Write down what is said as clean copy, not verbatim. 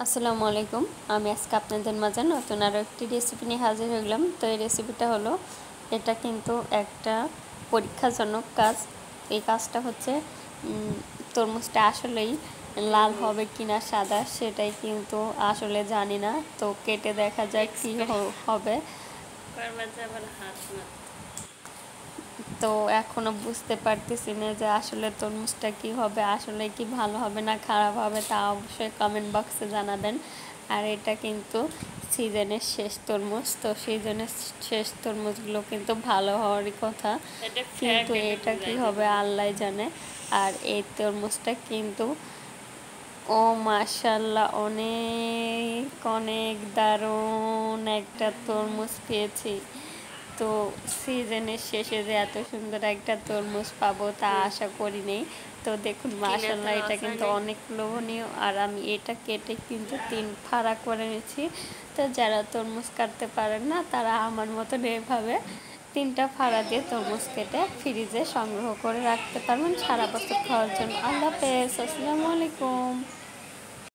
আসসালামু আলাইকুম। আমি আজকে আপনাদের মাঝে নতুন আরও একটি রেসিপি নিয়ে হাজির হয়ে গেলাম। তো এই রেসিপিটা হলো, এটা কিন্তু একটা পরীক্ষাজনক কাজ। এই কাজটা হচ্ছে তরমুজটা আসলেই লাল হবে কিনা সাদা সেটাই কিন্তু আসলে জানি না। তো কেটে দেখা যাক কী হবে। তো এখনও বুঝতে পারতেছি না যে আসলে তরমুজটা কী হবে, আসলে কি ভালো হবে না খারাপ হবে, তা অবশ্যই কমেন্ট বক্সে জানাবেন। আর এটা কিন্তু সিজনের শেষ তরমুজ, তো সিজনের শেষ তরমুজগুলো কিন্তু ভালো হওয়ারই কথা, কিন্তু এটা কি হবে আল্লাহ জানে। আর এই তরমুজটা কিন্তু ও মাশাআল্লাহ অনেক অনেক দারুণ একটা তরমুজ পেয়েছি। তো সিজনের শেষে যে এত সুন্দর একটা তরমুজ পাবো তা আশা করিনি। তো দেখুন মাশাআল্লাহ এটা কিন্তু অনেক লোভনীয়। আর আমি এটা কেটে কিন্তু 3 ফাড়া করে নিয়েছি। তো যারা তরমুজ কাটতে পারেন না তারা আমার মতন এভাবে 3টা ফাড়া দিয়ে তরমুজ কেটে ফ্রিজে সংগ্রহ করে রাখতে পারবেন সারা বছর খাওয়ার জন্য। আল্লাহ হাফেজ, আসসালামু আলাইকুম।